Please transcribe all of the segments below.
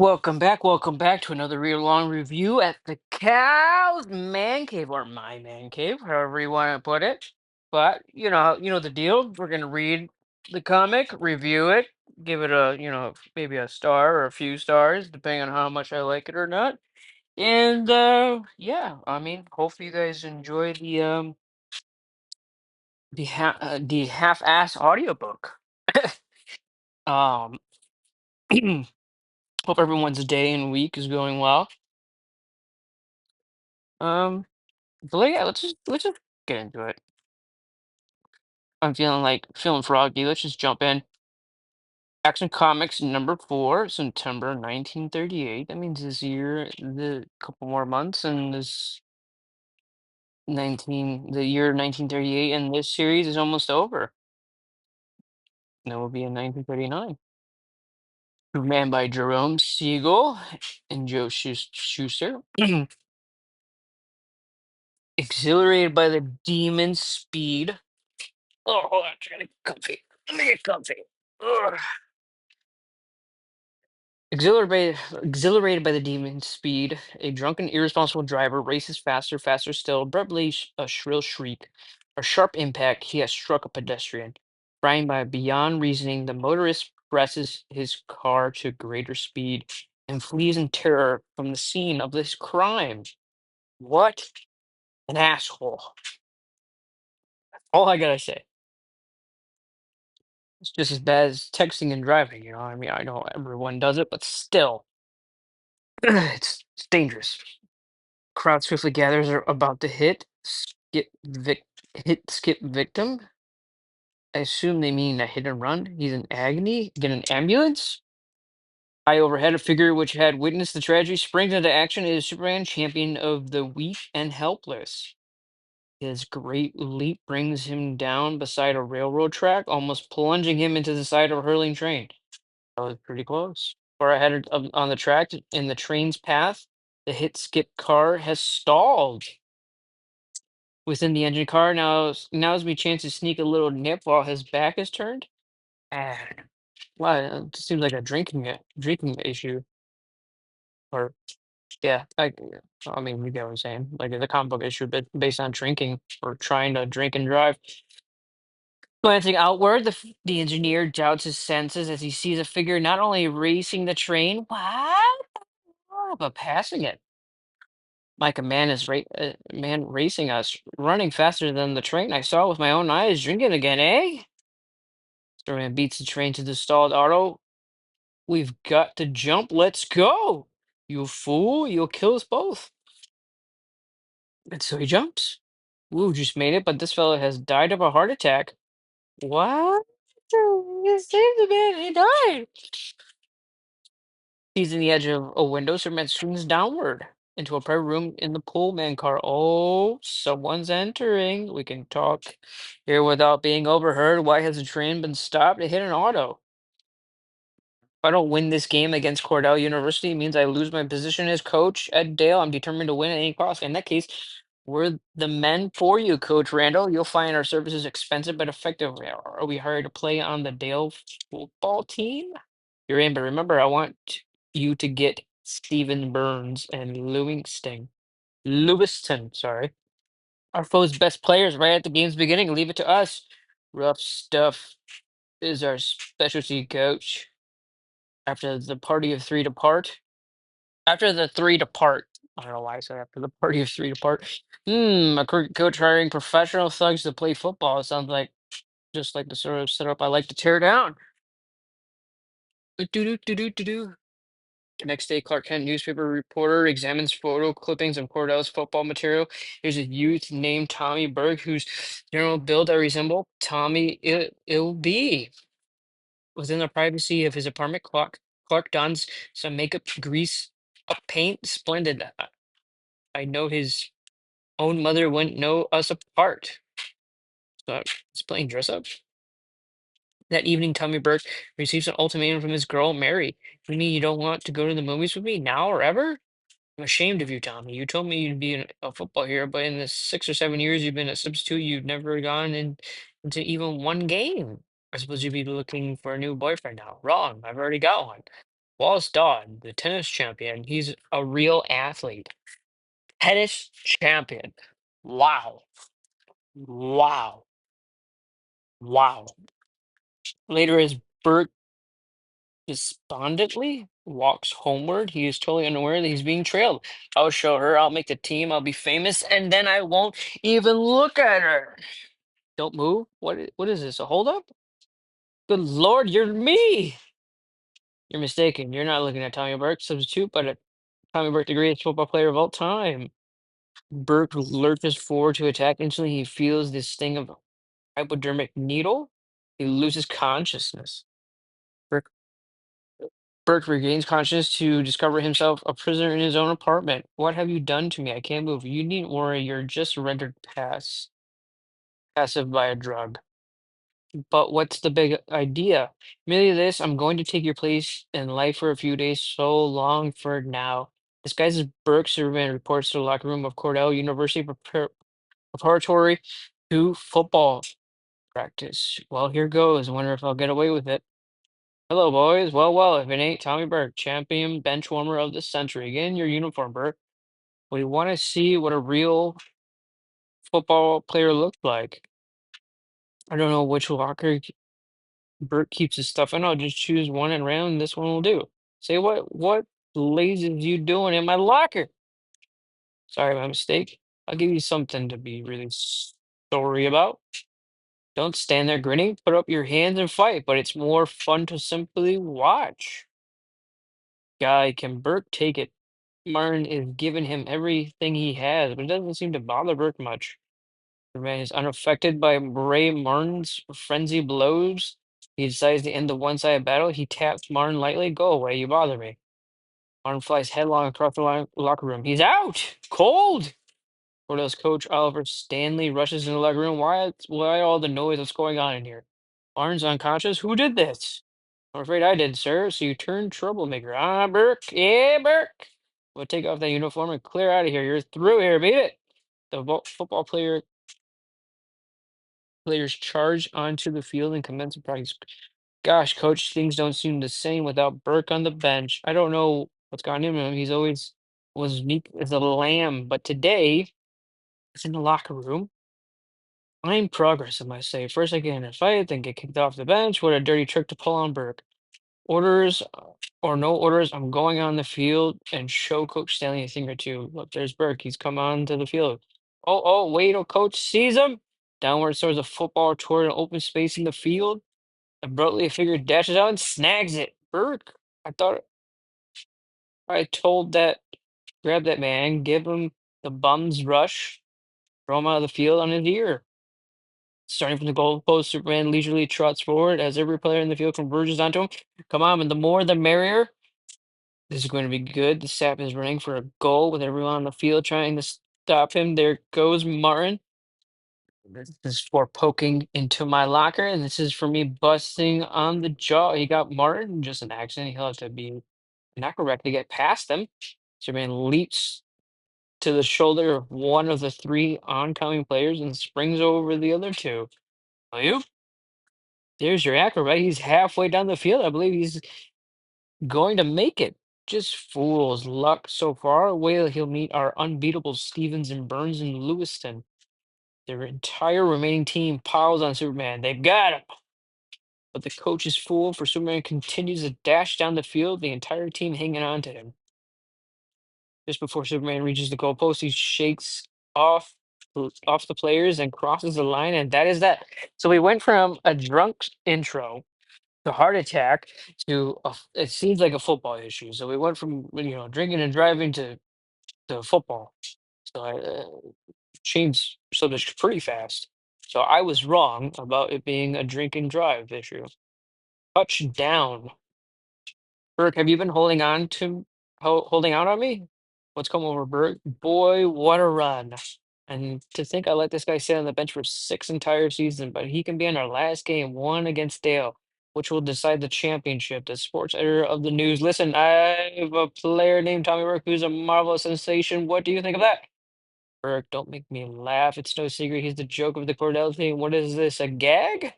Welcome back to another real long review at the Cow's Man Cave or my man cave, however you want to put it. But you know the deal. We're gonna read the comic, review it, give it a maybe a star or a few stars, depending on how much I like it or not. And yeah, I mean, hopefully you guys enjoy the half-ass audiobook. Um, hope everyone's day and week is going well. Um. But yeah, let's just get into it. I'm feeling froggy. Let's just jump in. Action Comics #4, September 1938. That means this year, the couple more months, and the year 1938, and this series is almost over. And it will be in 1939. Ran by Jerome Siegel and Joe Schuster. Exhilarated by the demon speed. Oh, hold on, I'm trying to get comfy. Let me get comfy. Ugh. Exhilarated by the demon's speed, a drunken, irresponsible driver races faster still. Abruptly, a shrill shriek, a sharp impact. He has struck a pedestrian. Frightened by beyond reasoning, the motorist presses his car to greater speed and flees in terror from the scene of this crime. What an asshole! All I gotta say. It's just as bad as texting and driving. I mean, I know everyone does it, but still, it's dangerous. Crowd swiftly gathers about to skip victim. I assume they mean a hit and run. He's in agony. Get an ambulance. High overhead, a figure which had witnessed the tragedy springs into action. It is Superman, champion of the weak and helpless. His great leap brings him down beside a railroad track, almost plunging him into the side of a hurling train. That was pretty close. Far ahead on the track, in the train's path, the hit skip car has stalled within the engine car. Now is my chance to sneak a little nip while his back is turned. And well, it seems like a drinking issue. Or yeah, I mean, you get what I'm saying. Like the comic book issue, but based on drinking or trying to drink and drive. Glancing outward, the engineer doubts his senses as he sees a figure not only racing the train, but passing it. Like a man racing us, running faster than the train I saw with my own eyes, drinking again, eh? Storyman beats the train to the stalled auto. We've got to jump. Let's go. You fool. You'll kill us both. And so he jumps. Woo, just made it, but this fellow has died of a heart attack. What? You saved the man. He died. He's in the edge of a window. Superman swings downward into a private room in the Pullman car. Oh, someone's entering. We can talk here without being overheard. Why has the train been stopped? It hit an auto. If I don't win this game against Cornell University, it means I lose my position as coach at Dale. I'm determined to win at any cost. In that case, we're the men for you, Coach Randall. You'll find our services expensive but effective. Are we hired to play on the Dale football team? You're in, but remember, I want you to get Steven Burns and Lewiston, sorry. Our foe's best players right at the game's beginning. Leave it to us. Rough stuff is our specialty, coach. After the party of three depart. After the three depart. I don't know why I said after the party of three depart. A coach hiring professional thugs to play football. It sounds like just like the sort of setup I like to tear down. Do. The next day, Clark Kent newspaper reporter examines photo clippings of Cordell's football material. There's a youth named Tommy Berg whose general build I resemble Tommy It'll be. Within the privacy of his apartment, Clark dons some makeup, grease, up paint. Splendid. I know his own mother wouldn't know us apart. So he's playing dress up. That evening, Tommy Burke receives an ultimatum from his girl, Mary. You mean you don't want to go to the movies with me now or ever? I'm ashamed of you, Tommy. You told me you'd be a football hero, but in the 6 or 7 years you've been a substitute, you've never gone into even one game. I suppose you'd be looking for a new boyfriend now. Wrong. I've already got one. Wallace Dodd, the tennis champion, he's a real athlete. Tennis champion. Wow. Wow. Wow. Later, as Bert despondently walks homeward, he is totally unaware that he's being trailed. I'll show her, I'll make the team, I'll be famous, and then I won't even look at her. Don't move. What is this? A holdup? Good Lord, you're me. You're mistaken. You're not looking at Tommy Burke, substitute, but a Tommy Burke, the greatest football player of all time. Burke lurches forward to attack. Instantly, he feels the sting of a hypodermic needle. He loses consciousness. Burke, Burke regains consciousness to discover himself a prisoner in his own apartment. What have you done to me? I can't move. You needn't worry. You're just rendered passive by a drug. But what's the big idea? Merely this, I'm going to take your place in life for a few days, so long for now. Disguised as Burke, Superman reports to the locker room of Cornell University preparatory to football practice. Well, here goes. I wonder if I'll get away with it. Hello, boys. Well, if it ain't Tommy Burke, champion bench warmer of the century. Get in your uniform, Burke. We want to see what a real football player looks like. I don't know which locker Bert keeps his stuff in. I'll just choose one and round. This one will do. Say what blazes you doing in my locker? Sorry, my mistake. I'll give you something to be really sorry about. Don't stand there grinning. Put up your hands and fight. But it's more fun to simply watch. Guy, can Bert take it? Martin is giving him everything he has, but it doesn't seem to bother Bert much. The man is unaffected by Ray Martin's frenzy blows. He decides to end the one-sided battle. He taps Martin lightly. Go away, you bother me. Martin flies headlong across the locker room. He's out! Cold! Cordell's coach, Oliver Stanley, rushes into the locker room. Why all the noise? What's going on in here? Martin's unconscious. Who did this? I'm afraid I did, sir. So you turned troublemaker. Ah, Burke. Yeah, Burke. We'll take off that uniform and clear out of here. You're through here. Beat it. The football players charge onto the field and commence practice. Gosh, coach, things don't seem the same without Burke on the bench. I don't know what's gone into him. He's always was meek as a lamb, but today it's in the locker room. Fine progress, I must say. First I get in a fight, then get kicked off the bench. What a dirty trick to pull on Burke. Orders or no orders, I'm going on the field and show Coach Stanley a thing or two. Look, there's Burke. He's come on to the field. Wait till Coach sees him. Downward throws a football toward an open space in the field. Abruptly, a figure dashes out and snags it. Burke, I thought I told that grab that man, give him the bum's rush, throw him out of the field on his ear. Starting from the goalpost, Superman leisurely trots forward as every player in the field converges onto him. Come on, and the more the merrier. This is going to be good. The sap is running for a goal with everyone on the field trying to stop him. There goes Martin. This is for poking into my locker, and this is for me busting on the jaw. He got Martin, just an accident. He'll have to be not correct to get past him. Superman leaps to the shoulder of one of the three oncoming players and springs over the other two. Are you? There's your acrobat. He's halfway down the field. I believe he's going to make it. Just fool's luck so far. Wait till he'll meet our unbeatable Stevens and Burns and Lewiston. Their entire remaining team piles on Superman. They've got him. But the coach is fooled, for Superman continues to dash down the field, the entire team hanging on to him. Just before Superman reaches the goalpost, he shakes off off the players and crosses the line, and that is that. So we went from a drunk intro to heart attack to it seems like a football issue. So we went from drinking and driving to football. So I changed subject pretty fast. So I was wrong about it being a drink and drive issue. Touchdown. Burke, have you been holding out on me? What's come over, Burke? Boy, what a run. And to think I let this guy sit on the bench for 6 entire seasons, but he can be in our last game, one against Dale, which will decide the championship. The sports editor of the news. Listen, I have a player named Tommy Burke who's a marvelous sensation. What do you think of that? Burke, don't make me laugh. It's no secret. He's the joke of the Cordell team. What is this, a gag?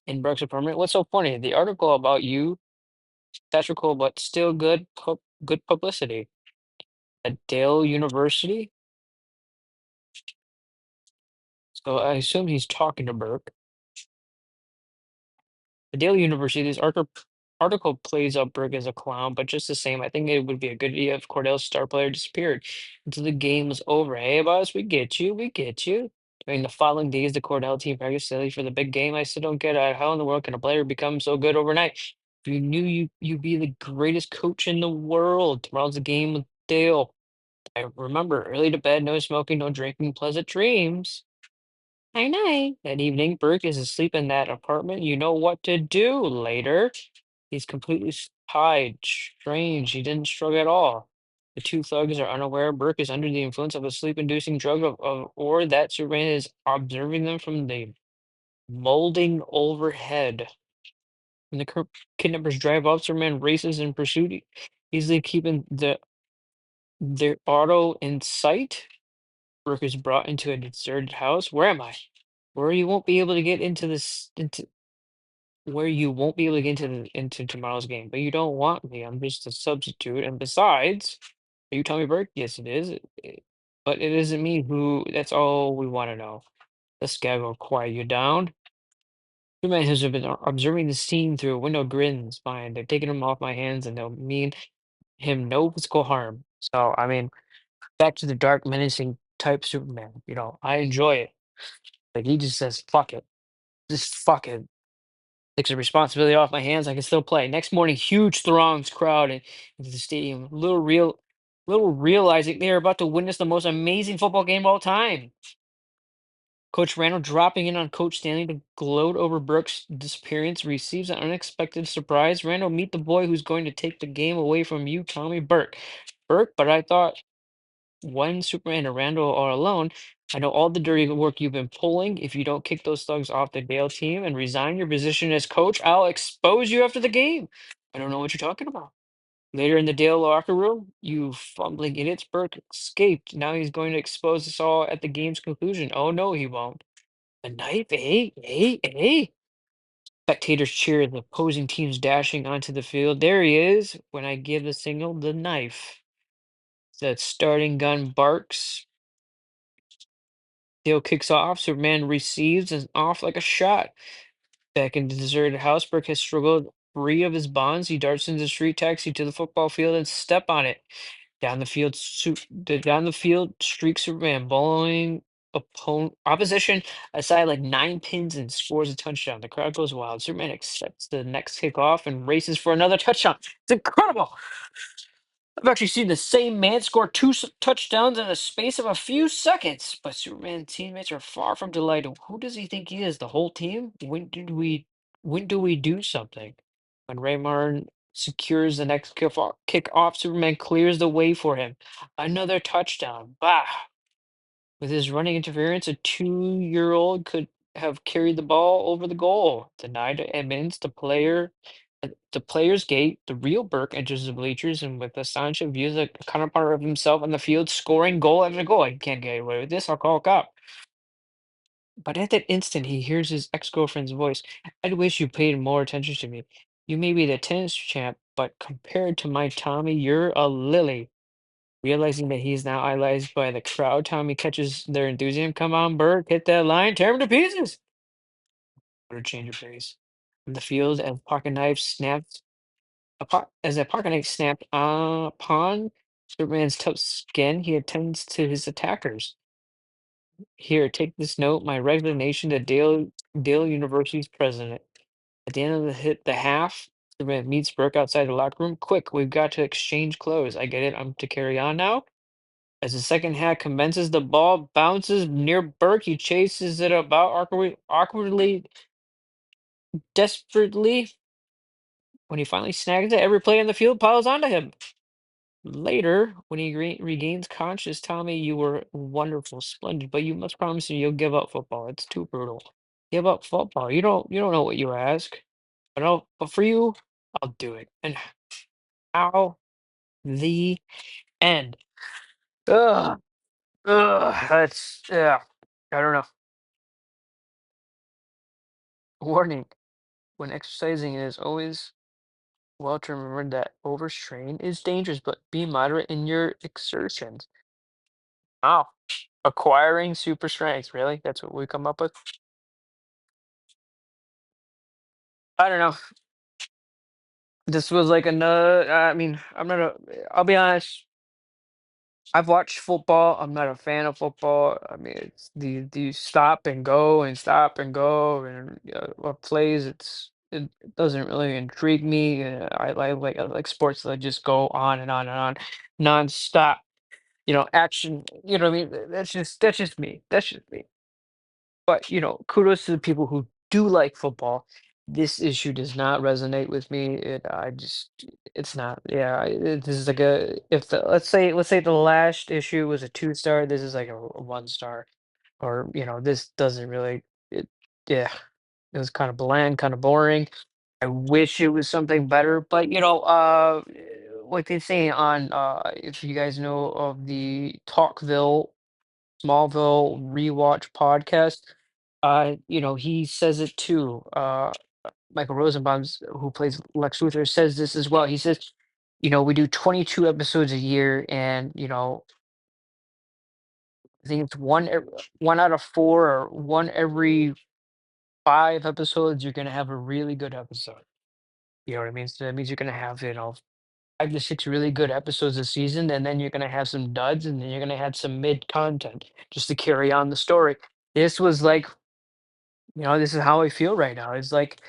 In Burke's apartment? What's so funny? The article about you theatrical, but still good publicity. At Dale University, so I assume he's talking to Burke. The Daily University, article plays up Berg as a clown, but just the same, I think it would be a good idea if Cordell's star player disappeared until the game was over. Hey, boss, we get you, we get you. During the following days, the Cordell team practiced steadily for the big game. I still don't get how in the world can a player become so good overnight? If you knew you'd be the greatest coach in the world. Tomorrow's the game with Dale. I remember early to bed, no smoking, no drinking, pleasant dreams. Night night. That evening, Burke is asleep in that apartment. You know what to do later. He's completely tied. Strange. He didn't shrug at all. The two thugs are unaware Burke is under the influence of a sleep-inducing drug or that Superman is observing them from the molding overhead. When the kidnappers drive up, Superman races in pursuit, easily keeping their auto in sight. Burke is brought into a deserted house. Where am I? Where you won't be able to get into this into where you won't be able to get into tomorrow's game. But you don't want me. I'm just a substitute. And besides, are you Tommy Burke? Yes, it is. But it isn't me who. That's all we want to know. This guy will quiet you down. Two men has been observing the scene through a window grins. Fine, they're taking him off my hands, and they'll mean him no physical harm. So, I mean, back to the dark, menacing type Superman. I enjoy it. Like he just says, "Fuck it, just fuck it." Takes the responsibility off my hands. I can still play. Next morning, huge throngs crowd into the stadium. Little realizing they are about to witness the most amazing football game of all time. Coach Randall dropping in on Coach Stanley to gloat over Brooks' disappearance receives an unexpected surprise. Randall, meet the boy who's going to take the game away from you, Tommy Burke. Burke, but I thought when Superman and Randall are alone, I know all the dirty work you've been pulling. If you don't kick those thugs off the Dale team and resign your position as coach, I'll expose you after the game. I don't know what you're talking about. Later in the Dale locker room, you fumbling idiots, Burke escaped. Now he's going to expose us all at the game's conclusion. Oh no, he won't. A knife? Hey. Spectators cheer as the opposing teams dashing onto the field. There he is. When I give the signal, the knife. The starting gun barks. Dale kicks off. Superman receives and off like a shot. Back in the deserted house, Burke has struggled free of his bonds. He darts into the street taxi to the football field and step on it. Down the field streaks Superman, bowling opposition aside like 9 pins and scores a touchdown. The crowd goes wild. Superman accepts the next kickoff and races for another touchdown. It's incredible. I've actually seen the same man score two touchdowns in the space of a few seconds, but Superman's teammates are far from delighted. Who does he think he is? The whole team? When do we do something? When Ray Martin secures the next kickoff, Superman clears the way for him. Another touchdown. Bah! With his running interference, a 2-year-old could have carried the ball over the goal. Denied to Edmonds, at the player's gate, the real Burke enters the bleachers and with astonishment views a counterpart of himself on the field scoring goal after goal. I can't get away with this. I'll call a cop. But at that instant, he hears his ex-girlfriend's voice. I'd wish you paid more attention to me. You may be the tennis champ, but compared to my Tommy, you're a lily. Realizing that he is now idolized by the crowd, Tommy catches their enthusiasm. Come on, Burke, hit that line, tear him to pieces. What a change of pace. In the field, as pocket knife snapped, as a pocket knife snapped upon Superman's tough skin, he attends to his attackers. Here, take this note. My resignation to Dale University's president. At the end of the half, Superman meets Burke outside the locker room. Quick, we've got to exchange clothes. I get it. I'm to carry on now. As the second half commences, the ball bounces near Burke. He chases it about awkwardly, desperately. When he finally snags it, every player in the field piles onto him. Later, when he regains conscious, Tommy, you were wonderful, splendid, but you must promise me you'll give up football. It's too brutal. Give up football. You don't know what you ask. But for you, I'll do it. And how the end. Ugh. That's yeah. I don't know. Warning. When exercising, it is always well to remember that overstrain is dangerous, but be moderate in your exertions. Wow. Acquiring super strength, really? That's what we come up with? I don't know. This was like another, I mean, I'll be honest, I've watched football. I'm not a fan of football. I mean, it's the stop and go and stop and go and what plays. It doesn't really intrigue me. I like sports that just go on and on and on, nonstop. Action. You know what I mean? That's just me. That's just me. But kudos to the people who do like football. This issue does not resonate with me. It's not. Yeah, this is like a if the let's say the last issue was a 2 star. This is like a 1 star. Or this doesn't really. Yeah, it was kind of bland, kind of boring. I wish it was something better, but like they say on if you guys know of the Talkville Smallville rewatch podcast. He says it too. Michael Rosenbaum's who plays Lex Luthor says this as well. He says, we do 22 episodes a year, and I think it's one out of four or one every 5 episodes. You're gonna have a really good episode. You know what I mean? So that means you're gonna have 5 to 6 really good episodes a season, and then you're gonna have some duds, and then you're gonna have some mid content just to carry on the story. This was like this is how I feel right now. It's like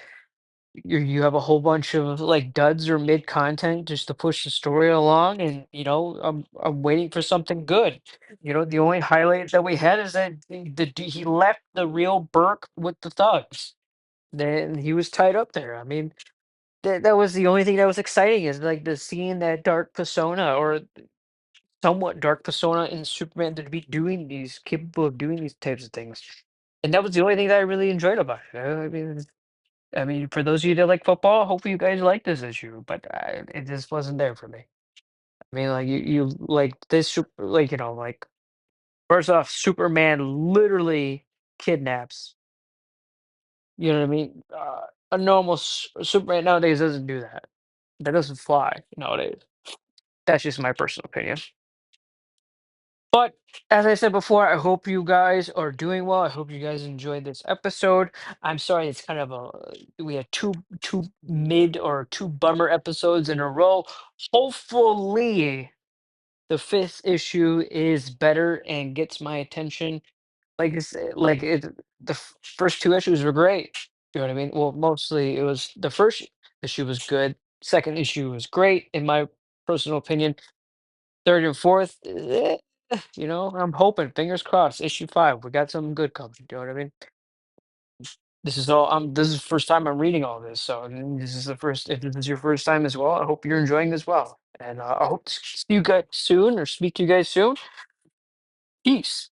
you have a whole bunch of like duds or mid content just to push the story along, and I'm waiting for something good. The only highlight that we had is that he left the real Burke with the thugs. Then he was tied up there. I mean, that was the only thing that was exciting is like the seeing that dark persona or somewhat dark persona in Superman to be doing these capable of doing these types of things. And that was the only thing that I really enjoyed about it. I mean, for those of you that like football, hopefully you guys like this issue, but it just wasn't there for me. I mean, like you like this, like like first off, Superman literally kidnaps. You know what I mean? A normal Superman nowadays doesn't do that. That doesn't fly nowadays. That's just my personal opinion. But as I said before, I hope you guys are doing well. I hope you guys enjoyed this episode. I'm sorry it's kind of we had two mid or two bummer episodes in a row. Hopefully the fifth issue is better and gets my attention. The first two issues were great. You know what I mean? Well, mostly it was the first issue was good. Second issue was great in my personal opinion. Third and fourth, I'm hoping, fingers crossed, issue 5, we got something good coming, you know what I mean? This is the first time I'm reading all this, so this is the first if this is your first time as well, I hope you're enjoying as well. And I hope to see you guys soon or speak to you guys soon. Peace.